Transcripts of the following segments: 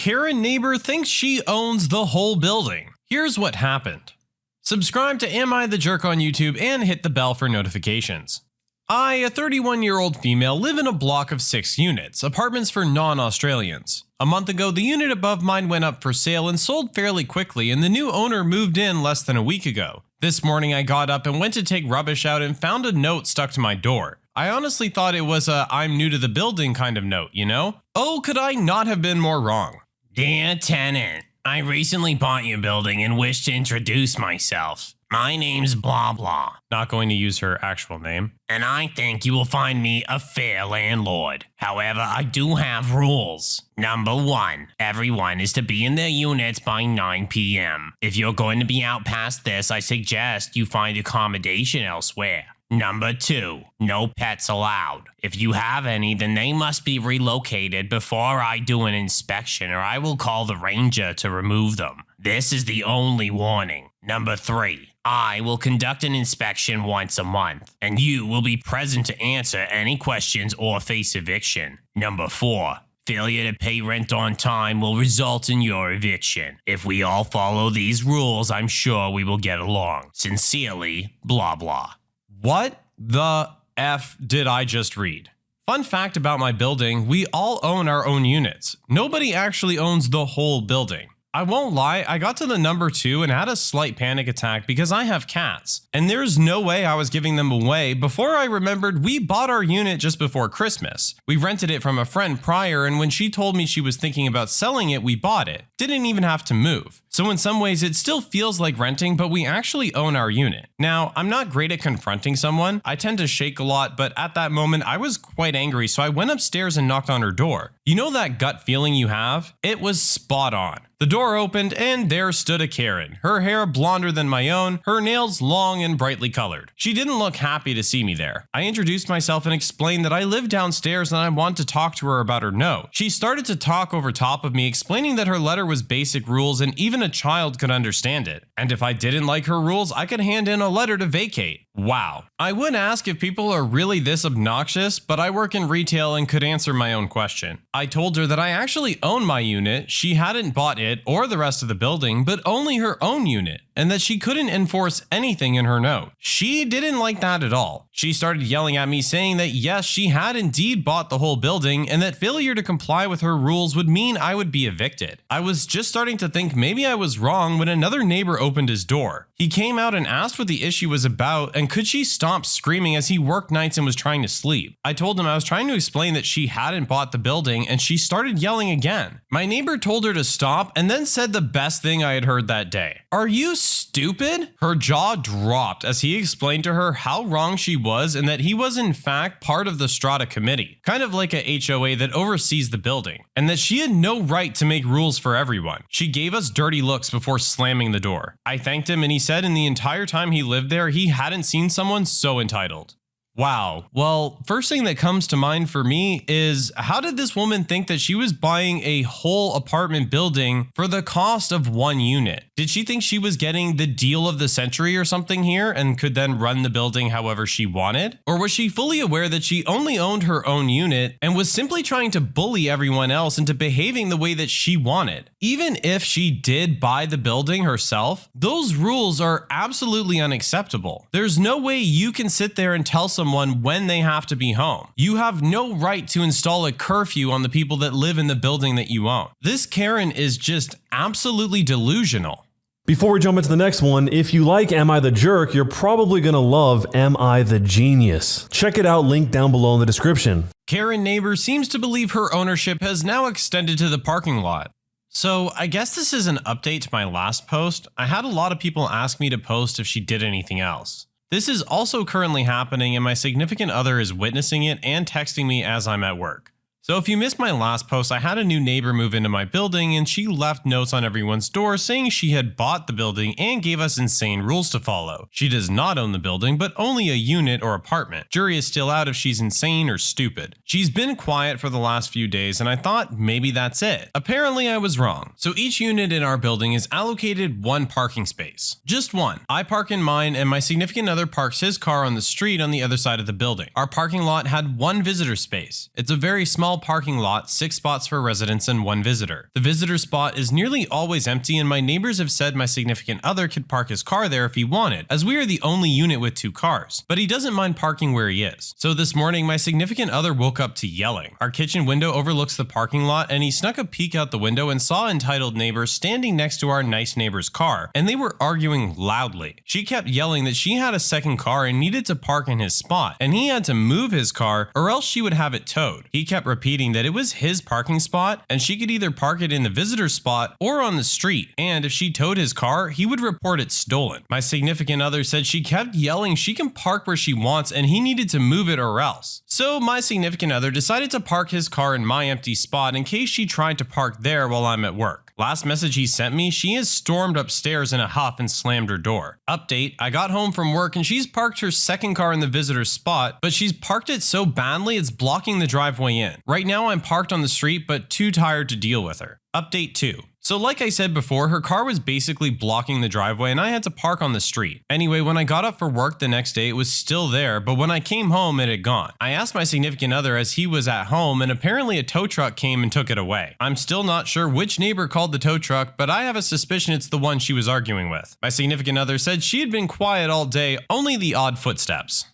Karen neighbor thinks she owns the whole building. Here's what happened. Subscribe to Am I the Jerk on YouTube and hit the bell for notifications. I, a 31-year-old female, live in a block of 6 units, apartments for non-Australians. A month ago, the unit above mine went up for sale and sold fairly quickly, and the new owner moved in less than a week ago. This morning I got up and went to take rubbish out and found a note stuck to my door. I honestly thought it was a "I'm new to the building" kind of note, you know? Oh, could I not have been more wrong? Dear tenant, I recently bought your building and wish to introduce myself. My name's blah blah. Not going to use her actual name. And I think you will find me a fair landlord. However, I do have rules. Number 1, everyone is to be in their units by 9 p.m. If you're going to be out past this, I suggest you find accommodation elsewhere. Number 2, no pets allowed. If you have any, then they must be relocated before I do an inspection, or I will call the ranger to remove them. This is the only warning. Number 3, I will conduct an inspection once a month, and you will be present to answer any questions or face eviction. Number 4, failure to pay rent on time will result in your eviction. If we all follow these rules, I'm sure we will get along. Sincerely, blah blah. What the F did I just read? Fun fact about my building, we all own our own units. Nobody actually owns the whole building. I won't lie, I got to the number 2 and had a slight panic attack because I have cats. And there's no way I was giving them away before I remembered we bought our unit just before Christmas. We rented it from a friend prior, and when she told me she was thinking about selling it, we bought it. Didn't even have to move. So in some ways it still feels like renting, but we actually own our unit. Now, I'm not great at confronting someone. I tend to shake a lot, but at that moment I was quite angry, so I went upstairs and knocked on her door. You know that gut feeling you have? It was spot on. The door opened and there stood a Karen, her hair blonder than my own, her nails long and brightly colored. She didn't look happy to see me there. I introduced myself and explained that I live downstairs and I want to talk to her about her note. She started to talk over top of me, explaining that her letter was basic rules and even a child could understand it. And if I didn't like her rules, I could hand in a letter to vacate. Wow. I would ask if people are really this obnoxious, but I work in retail and could answer my own question. I told her that I actually own my unit, she hadn't bought it or the rest of the building, but only her own unit, and that she couldn't enforce anything in her note. She didn't like that at all. She started yelling at me, saying that yes, she had indeed bought the whole building and that failure to comply with her rules would mean I would be evicted. I was just starting to think maybe I was wrong when another neighbor opened his door. He came out and asked what the issue was about and could she stop screaming as he worked nights and was trying to sleep. I told him I was trying to explain that she hadn't bought the building and she started yelling again. My neighbor told her to stop and then said the best thing I had heard that day. "Are you stupid?" Her jaw dropped as he explained to her how wrong she was and that he was in fact part of the strata committee, kind of like a HOA that oversees the building, and that she had no right to make rules for everyone. She gave us dirty looks before slamming the door. I thanked him and he said in the entire time he lived there he hadn't seen someone so entitled. Wow. Well, first thing that comes to mind for me is, how did this woman think that she was buying a whole apartment building for the cost of one unit? Did she think she was getting the deal of the century or something here and could then run the building however she wanted? Or was she fully aware that she only owned her own unit and was simply trying to bully everyone else into behaving the way that she wanted? Even if she did buy the building herself, those rules are absolutely unacceptable. There's no way you can sit there and tell someone when they have to be home. You have no right to install a curfew on the people that live in the building that you own. This Karen is just absolutely delusional. Before we jump into the next one, if you like Am I the Jerk, you're probably gonna love Am I the Genius. Check it out, link down below in the description. Karen neighbor seems to believe her ownership has now extended to the parking lot. So I guess this is an update to my last post. I had a lot of people ask me to post if she did anything else. This is also currently happening and my significant other is witnessing it and texting me as I'm at work. So if you missed my last post, I had a new neighbor move into my building and she left notes on everyone's door saying she had bought the building and gave us insane rules to follow. She does not own the building, but only a unit or apartment. Jury is still out if she's insane or stupid. She's been quiet for the last few days and I thought maybe that's it. Apparently I was wrong. So each unit in our building is allocated one parking space. Just one. I park in mine and my significant other parks his car on the street on the other side of the building. Our parking lot had one visitor space. It's a very small small parking lot, 6 spots for residents and 1 visitor. The visitor spot is nearly always empty, and my neighbors have said my significant other could park his car there if he wanted, as we are the only unit with 2 cars, but he doesn't mind parking where he is. So this morning, my significant other woke up to yelling. Our kitchen window overlooks the parking lot, and he snuck a peek out the window and saw entitled neighbor standing next to our nice neighbor's car, and they were arguing loudly. She kept yelling that she had a second car and needed to park in his spot, and he had to move his car or else she would have it towed. He kept repeating that it was his parking spot and she could either park it in the visitor spot or on the street, and if she towed his car, he would report it stolen. My significant other said she kept yelling she can park where she wants and he needed to move it or else. So my significant other decided to park his car in my empty spot in case she tried to park there while I'm at work. Last message he sent me, she has stormed upstairs in a huff and slammed her door. Update, I got home from work and she's parked her second car in the visitor spot, but she's parked it so badly it's blocking the driveway in. Right now I'm parked on the street but too tired to deal with her. Update 2. So like I said before, her car was basically blocking the driveway and I had to park on the street. Anyway, when I got up for work the next day, it was still there, but when I came home, it had gone. I asked my significant other as he was at home, and apparently a tow truck came and took it away. I'm still not sure which neighbor called the tow truck, but I have a suspicion it's the one she was arguing with. My significant other said she had been quiet all day, only the odd footsteps.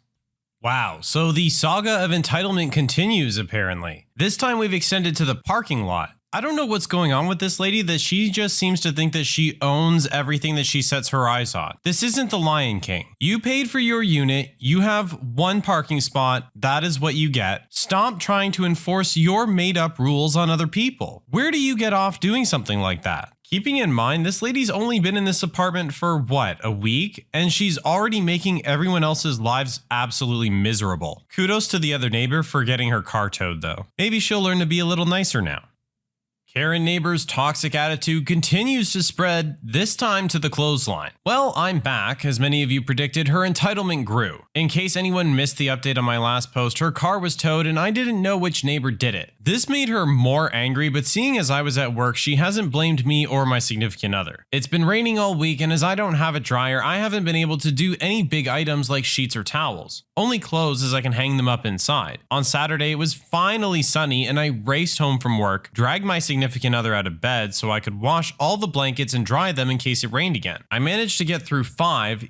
Wow, so the saga of entitlement continues apparently. This time we've extended to the parking lot. I don't know what's going on with this lady that she just seems to think that she owns everything that she sets her eyes on. This isn't the Lion King. You paid for your unit, you have 1 parking spot, that is what you get. Stop trying to enforce your made up rules on other people. Where do you get off doing something like that? Keeping in mind, this lady's only been in this apartment for what, a week? And she's already making everyone else's lives absolutely miserable. Kudos to the other neighbor for getting her car towed though. Maybe she'll learn to be a little nicer now. Karen neighbor's toxic attitude continues to spread, this time to the clothesline. Well, I'm back. As many of you predicted, her entitlement grew. In case anyone missed the update on my last post, her car was towed and I didn't know which neighbor did it. This made her more angry, but seeing as I was at work, she hasn't blamed me or my significant other. It's been raining all week, and as I don't have a dryer, I haven't been able to do any big items like sheets or towels. Only clothes as I can hang them up inside. On Saturday, it was finally sunny and I raced home from work, dragged my significant other out of bed so I could wash all the blankets and dry them in case it rained again. I managed to get through 5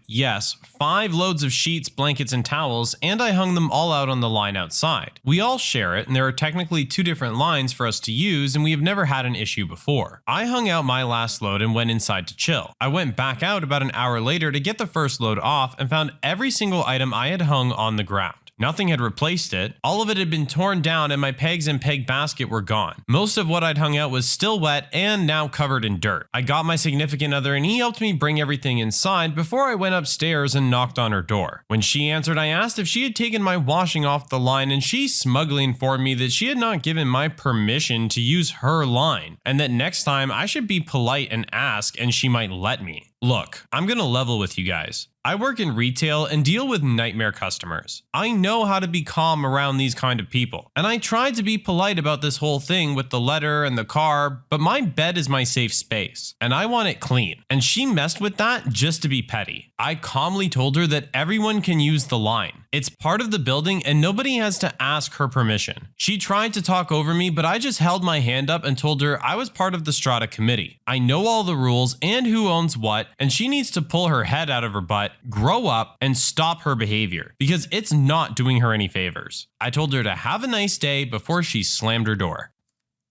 loads of sheets, blankets, and towels, and I hung them all out on the line outside. We all share it, and there are technically 2 different lines for us to use, and we have never had an issue before. I hung out my last load and went inside to chill. I went back out about an hour later to get the first load off and found every single item I had hung on the ground. Nothing had replaced it. All of it had been torn down and my pegs and peg basket were gone. Most of what I'd hung out was still wet and now covered in dirt. I got my significant other and he helped me bring everything inside before I went upstairs and knocked on her door. When she answered, I asked if she had taken my washing off the line, and she smugly informed me that she had not given my permission to use her line and that next time I should be polite and ask and she might let me. Look, I'm gonna level with you guys. I work in retail and deal with nightmare customers. I know how to be calm around these kind of people. And I tried to be polite about this whole thing with the letter and the car, but my bed is my safe space and I want it clean. And she messed with that just to be petty. I calmly told her that everyone can use the line. It's part of the building and nobody has to ask her permission. She tried to talk over me, but I just held my hand up and told her I was part of the strata committee. I know all the rules and who owns what, and she needs to pull her head out of her butt, grow up, and stop her behavior because it's not doing her any favors. I told her to have a nice day before she slammed her door.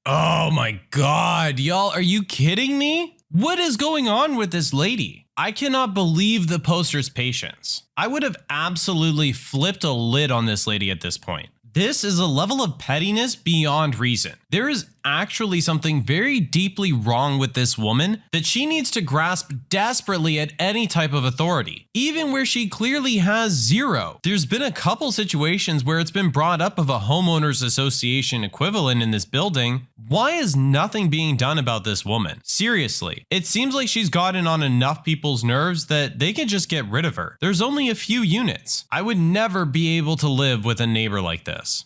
Oh my God, y'all, are you kidding me? What is going on with this lady? I cannot believe the poster's patience. I would have absolutely flipped a lid on this lady at this point. This is a level of pettiness beyond reason. There is actually something very deeply wrong with this woman that she needs to grasp desperately at any type of authority, even where she clearly has zero. There's been a couple situations where it's been brought up of a homeowners association equivalent in this building. Why is nothing being done about this woman? Seriously, it seems like she's gotten on enough people's nerves that they can just get rid of her. There's only a few units. I would never be able to live with a neighbor like this.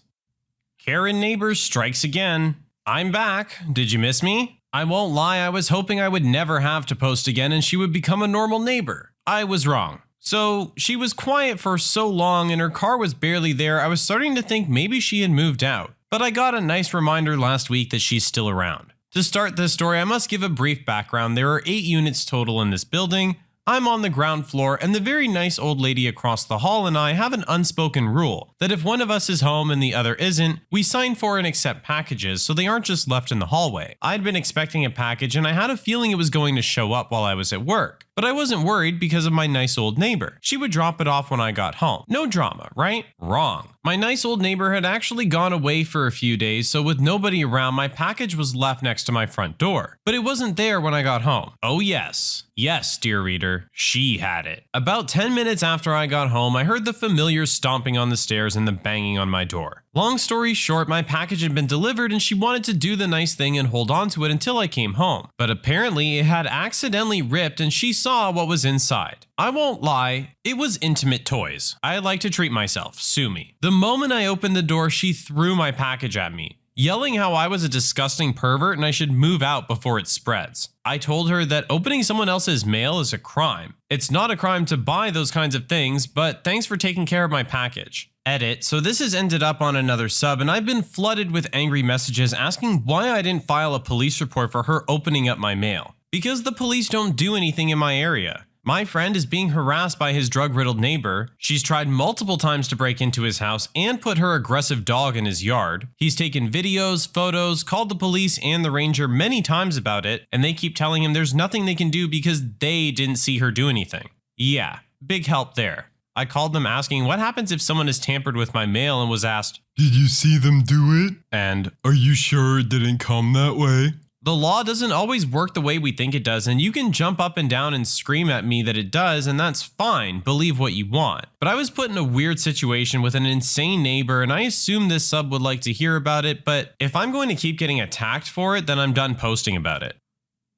Karen neighbor strikes again. I'm back. Did you miss me? I won't lie, I was hoping I would never have to post again and she would become a normal neighbor. I was wrong. So she was quiet for so long and her car was barely there, I was starting to think maybe she had moved out. but I got a nice reminder last week that she's still around. To start this story, I must give a brief background. There are 8 units total in this building. I'm on the ground floor, and the very nice old lady across the hall and I have an unspoken rule that if one of us is home and the other isn't, we sign for and accept packages so they aren't just left in the hallway. I'd been expecting a package and I had a feeling it was going to show up while I was at work. But I wasn't worried because of my nice old neighbor. She would drop it off when I got home. No drama, right? Wrong. My nice old neighbor had actually gone away for a few days, so with nobody around, my package was left next to my front door. But it wasn't there when I got home. Oh yes. Yes, dear reader, she had it. About 10 minutes after I got home, I heard the familiar stomping on the stairs and the banging on my door. Long story short, my package had been delivered and she wanted to do the nice thing and hold on to it until I came home. But apparently it had accidentally ripped and she saw what was inside. I won't lie, it was intimate toys. I like to treat myself, sue me. The moment I opened the door, she threw my package at me, yelling how I was a disgusting pervert and I should move out before it spreads. I told her that opening someone else's mail is a crime. It's not a crime to buy those kinds of things, but thanks for taking care of my package. Edit, so this has ended up on another sub and I've been flooded with angry messages asking why I didn't file a police report for her opening up my mail. Because the police don't do anything in my area. My friend is being harassed by his drug-riddled neighbor. She's tried multiple times to break into his house and put her aggressive dog in his yard. He's taken videos, photos, called the police and the ranger many times about it, and they keep telling him there's nothing they can do because they didn't see her do anything. Yeah, big help there. I called them asking what happens if someone has tampered with my mail and was asked, "Did you see them do it?" And, "Are you sure it didn't come that way?" The law doesn't always work the way we think it does, and you can jump up and down and scream at me that it does, and that's fine, believe what you want. But I was put in a weird situation with an insane neighbor, and I assume this sub would like to hear about it, but if I'm going to keep getting attacked for it, then I'm done posting about it.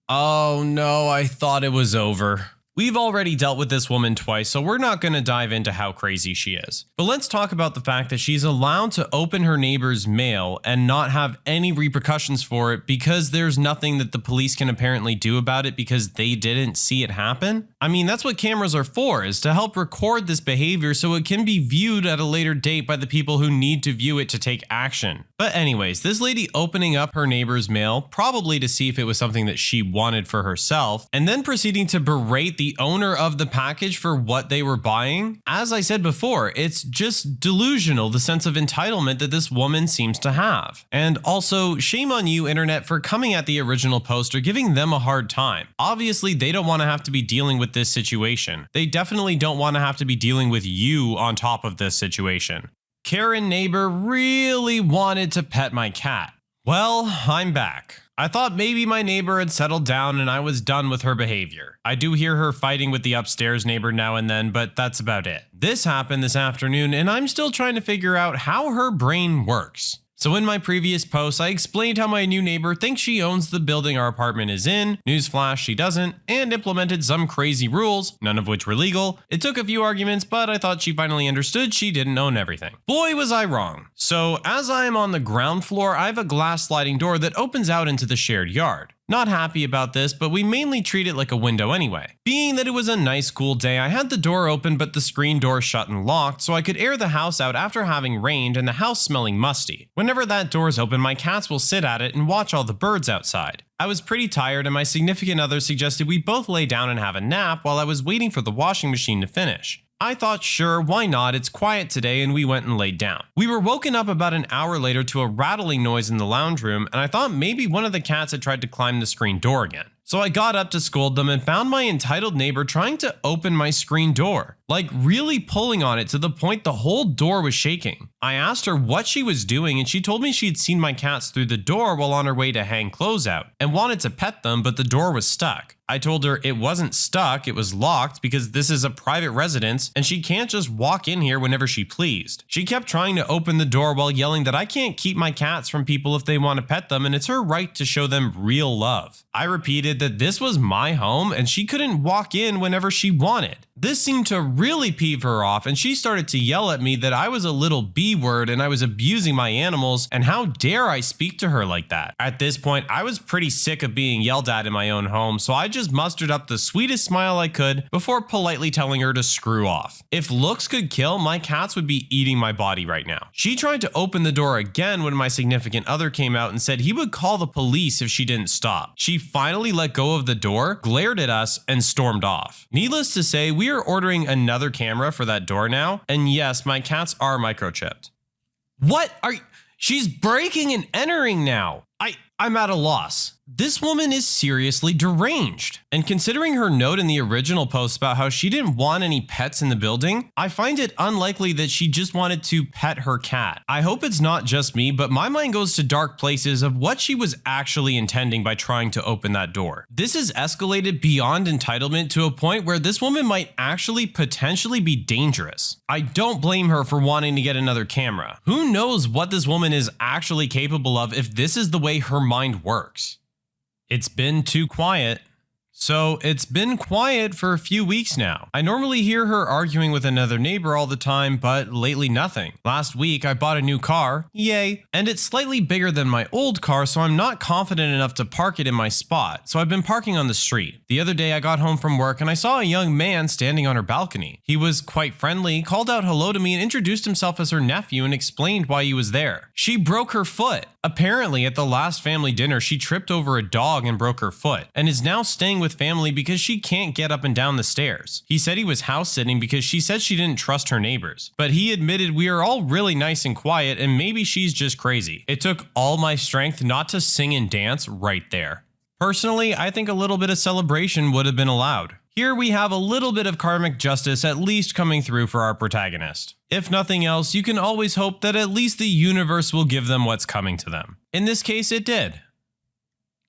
Oh no, I thought it was over. We've already dealt with this woman twice, so we're not going to dive into how crazy she is. But let's talk about the fact that she's allowed to open her neighbor's mail and not have any repercussions for it because there's nothing that the police can apparently do about it because they didn't see it happen. I mean, that's what cameras are for, is to help record this behavior so it can be viewed at a later date by the people who need to view it to take action. But anyways, this lady opening up her neighbor's mail, probably to see if it was something that she wanted for herself, and then proceeding to berate the owner of the package for what they were buying. As I said before, it's just delusional, the sense of entitlement that this woman seems to have. And also, shame on you, internet, for coming at the original post or giving them a hard time. Obviously, they don't want to have to be dealing with this situation. They definitely don't want to have to be dealing with you on top of this situation. Karen neighbor really wanted to pet my cat. Well, I'm back. I thought maybe my neighbor had settled down and I was done with her behavior. I do hear her fighting with the upstairs neighbor now and then, but that's about it. This happened this afternoon and I'm still trying to figure out how her brain works. So in my previous post, I explained how my new neighbor thinks she owns the building our apartment is in, newsflash she doesn't, and implemented some crazy rules, none of which were legal. It took a few arguments, but I thought she finally understood she didn't own everything. Boy was I wrong. So as I am on the ground floor, I have a glass sliding door that opens out into the shared yard. Not happy about this, but we mainly treat it like a window anyway. Being that it was a nice cool day, I had the door open but the screen door shut and locked so I could air the house out after having rained and the house smelling musty. Whenever that door is open, my cats will sit at it and watch all the birds outside. I was pretty tired and my significant other suggested we both lay down and have a nap while I was waiting for the washing machine to finish. I thought, sure, why not, it's quiet today, and we went and laid down. We were woken up about an hour later to a rattling noise in the lounge room, and I thought maybe one of the cats had tried to climb the screen door again. So I got up to scold them and found my entitled neighbor trying to open my screen door, like really pulling on it to the point the whole door was shaking. I asked her what she was doing and she told me she'd seen my cats through the door while on her way to hang clothes out and wanted to pet them, but the door was stuck. I told her it wasn't stuck, it was locked because this is a private residence and she can't just walk in here whenever she pleased. She kept trying to open the door while yelling that I can't keep my cats from people if they want to pet them and it's her right to show them real love. I repeated that this was my home and she couldn't walk in whenever she wanted. This seemed to really peeve her off, and she started to yell at me that I was a little B-word and I was abusing my animals, and how dare I speak to her like that. At this point, I was pretty sick of being yelled at in my own home, so I just mustered up the sweetest smile I could before politely telling her to screw off. If looks could kill, my cats would be eating my body right now. She tried to open the door again when my significant other came out and said he would call the police if she didn't stop. She finally let go of the door, glared at us, and stormed off. Needless to say, we are ordering another camera for that door now, and yes, my cats are microchipped. What are you? She's breaking and entering now. I'm at a loss. This woman is seriously deranged. And considering her note in the original post about how she didn't want any pets in the building, I find it unlikely that she just wanted to pet her cat. I hope it's not just me, but my mind goes to dark places of what she was actually intending by trying to open that door. This has escalated beyond entitlement to a point where this woman might actually potentially be dangerous. I don't blame her for wanting to get another camera. Who knows what this woman is actually capable of if this is the way her mind works. It's been too quiet. So it's been quiet for a few weeks now. I normally hear her arguing with another neighbor all the time, but lately nothing. Last week I bought a new car, yay, and it's slightly bigger than my old car, so I'm not confident enough to park it in my spot, so I've been parking on the street. The other day I got home from work and I saw a young man standing on her balcony. He was quite friendly, called out hello to me and introduced himself as her nephew and explained why he was there. She broke her foot. Apparently at the last family dinner she tripped over a dog and broke her foot, and is now staying with family because she can't get up and down the stairs. He said he was house sitting because she said she didn't trust her neighbors, but he admitted we are all really nice and quiet and maybe she's just crazy. It took all my strength not to sing and dance right there. Personally, I think a little bit of celebration would have been allowed. Here we have a little bit of karmic justice at least coming through for our protagonist. If nothing else, you can always hope that at least the universe will give them what's coming to them. In this case, it did.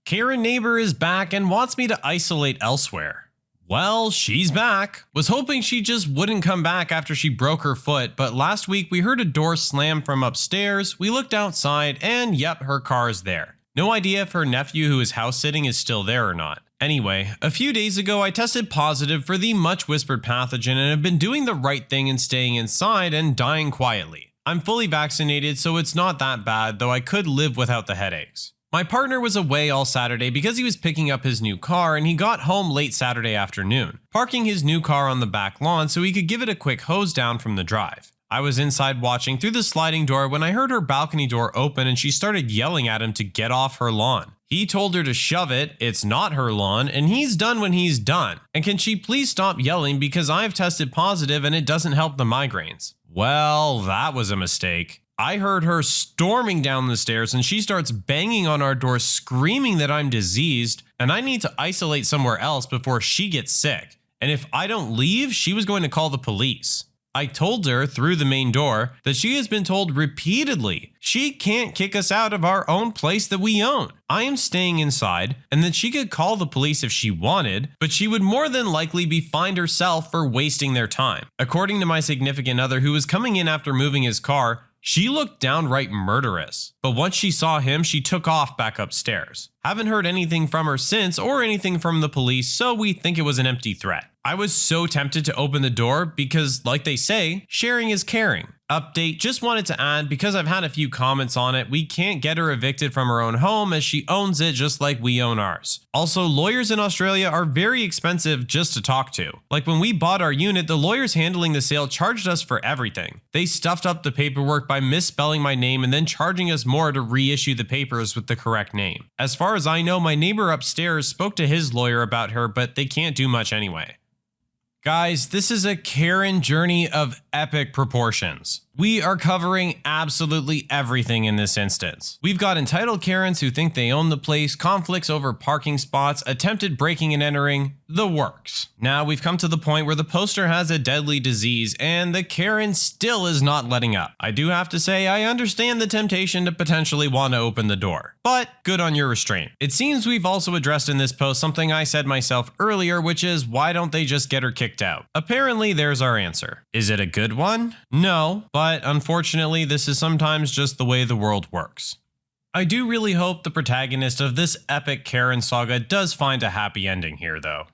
Karen neighbor is back and wants me to isolate elsewhere. Well, she's back. Was hoping she just wouldn't come back after she broke her foot, but last week we heard a door slam from upstairs, we looked outside, and yep, her car is there. No idea if her nephew who is house sitting is still there or not. Anyway, a few days ago I tested positive for the much whispered pathogen and have been doing the right thing and staying inside and dying quietly. I'm fully vaccinated, so it's not that bad, though I could live without the headaches. My partner was away all Saturday because he was picking up his new car and he got home late Saturday afternoon, parking his new car on the back lawn so he could give it a quick hose down from the drive. I was inside watching through the sliding door when I heard her balcony door open and she started yelling at him to get off her lawn. He told her to shove it, it's not her lawn, and he's done when he's done. And can she please stop yelling because I've tested positive and it doesn't help the migraines? Well, that was a mistake. I heard her storming down the stairs and she starts banging on our door screaming that I'm diseased and I need to isolate somewhere else before she gets sick. And if I don't leave, she was going to call the police. I told her through the main door that she has been told repeatedly she can't kick us out of our own place that we own. I am staying inside and that she could call the police if she wanted, but she would more than likely be fined herself for wasting their time. According to my significant other who was coming in after moving his car, she looked downright murderous, but once she saw him, she took off back upstairs. Haven't heard anything from her since or anything from the police, so we think it was an empty threat. I was so tempted to open the door because, like they say, sharing is caring. Update, just wanted to add, because I've had a few comments on it, we can't get her evicted from her own home as she owns it just like we own ours. Also, lawyers in Australia are very expensive just to talk to. Like when we bought our unit, the lawyers handling the sale charged us for everything. They stuffed up the paperwork by misspelling my name and then charging us more to reissue the papers with the correct name. As far as I know, my neighbor upstairs spoke to his lawyer about her, but they can't do much anyway. Guys, this is a Karen journey of epic proportions. We are covering absolutely everything in this instance. We've got entitled Karens who think they own the place, conflicts over parking spots, attempted breaking and entering, the works. Now we've come to the point where the poster has a deadly disease and the Karen still is not letting up. I do have to say I understand the temptation to potentially want to open the door, but good on your restraint. It seems we've also addressed in this post something I said myself earlier, which is why don't they just get her kicked out? Apparently there's our answer. Is it a good one? No, but unfortunately this is sometimes just the way the world works. I do really hope the protagonist of this epic Karen saga does find a happy ending here though.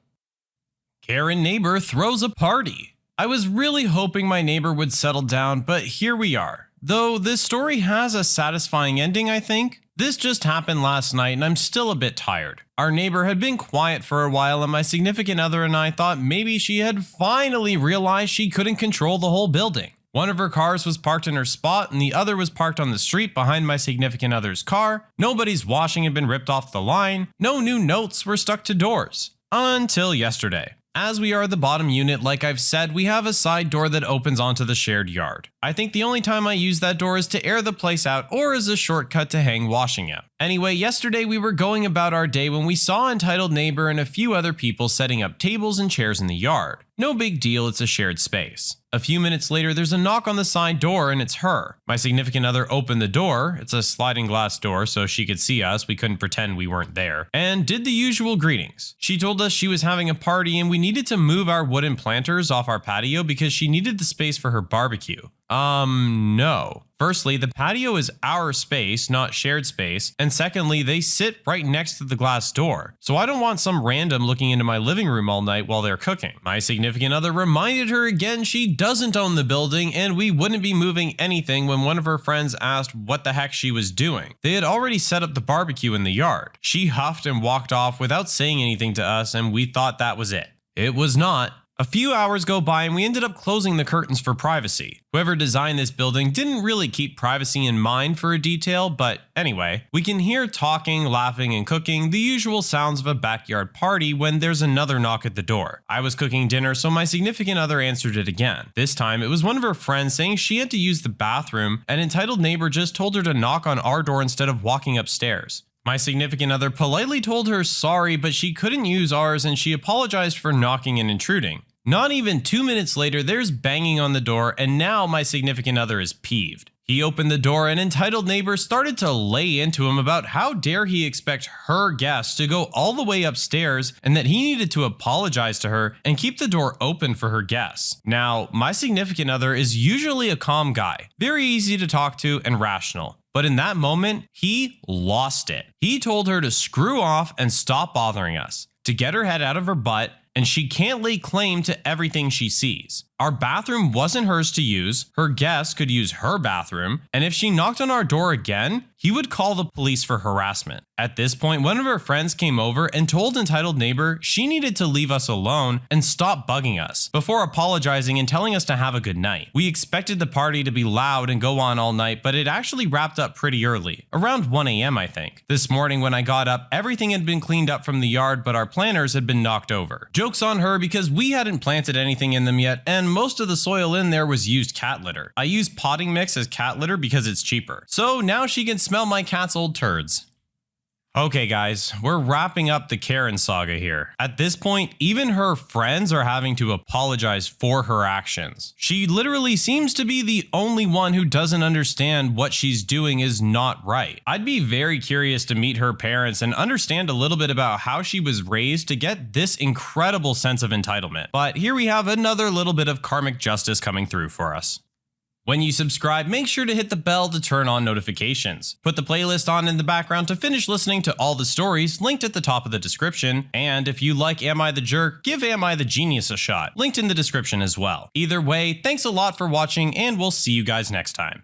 Karen neighbor throws a party. I was really hoping my neighbor would settle down, but here we are. Though this story has a satisfying ending, I think. This just happened last night and I'm still a bit tired. Our neighbor had been quiet for a while and my significant other and I thought maybe she had finally realized she couldn't control the whole building. One of her cars was parked in her spot and the other was parked on the street behind my significant other's car. Nobody's washing had been ripped off the line. No new notes were stuck to doors. Until yesterday. As we are the bottom unit, like I've said, we have a side door that opens onto the shared yard. I think the only time I use that door is to air the place out or as a shortcut to hang washing out. Anyway, yesterday we were going about our day when we saw entitled neighbor and a few other people setting up tables and chairs in the yard. No big deal, it's a shared space. A few minutes later, there's a knock on the side door and it's her. My significant other opened the door, it's a sliding glass door so she could see us, we couldn't pretend we weren't there, and did the usual greetings. She told us she was having a party and we needed to move our wooden planters off our patio because she needed the space for her barbecue. No. Firstly, the patio is our space, not shared space, and secondly, they sit right next to the glass door, so I don't want some random looking into my living room all night while they're cooking. My significant other reminded her again she doesn't own the building and we wouldn't be moving anything when one of her friends asked what the heck she was doing. They had already set up the barbecue in the yard. She huffed and walked off without saying anything to us and we thought that was it. It was not. A few hours go by and we ended up closing the curtains for privacy. Whoever designed this building didn't really keep privacy in mind for a detail, but anyway, we can hear talking, laughing, and cooking, the usual sounds of a backyard party when there's another knock at the door. I was cooking dinner, so my significant other answered it again. This time, it was one of her friends saying she had to use the bathroom, and entitled neighbor just told her to knock on our door instead of walking upstairs. My significant other politely told her sorry, but she couldn't use ours and she apologized for knocking and intruding. Not even 2 minutes later, there's banging on the door and now my significant other is peeved. He opened the door and entitled neighbor started to lay into him about how dare he expect her guests to go all the way upstairs and that he needed to apologize to her and keep the door open for her guests. Now, my significant other is usually a calm guy, very easy to talk to and rational. But in that moment, he lost it. He told her to screw off and stop bothering us, to get her head out of her butt, and she can't lay claim to everything she sees. Our bathroom wasn't hers to use, her guests could use her bathroom, and if she knocked on our door again, he would call the police for harassment. At this point, one of her friends came over and told entitled neighbor she needed to leave us alone and stop bugging us, before apologizing and telling us to have a good night. We expected the party to be loud and go on all night, but it actually wrapped up pretty early, around 1 a.m. I think. This morning when I got up, everything had been cleaned up from the yard, but our planters had been knocked over. Joke's on her because we hadn't planted anything in them yet, and most of the soil in there was used cat litter. I use potting mix as cat litter because it's cheaper. So now she can smell my cat's old turds. Okay guys, we're wrapping up the Karen saga here. At this point, even her friends are having to apologize for her actions. She literally seems to be the only one who doesn't understand what she's doing is not right. I'd be very curious to meet her parents and understand a little bit about how she was raised to get this incredible sense of entitlement. But here we have another little bit of karmic justice coming through for us. When you subscribe, make sure to hit the bell to turn on notifications. Put the playlist on in the background to finish listening to all the stories linked at the top of the description. And if you like Am I the Jerk, give Am I the Genius a shot, linked in the description as well. Either way, thanks a lot for watching and we'll see you guys next time.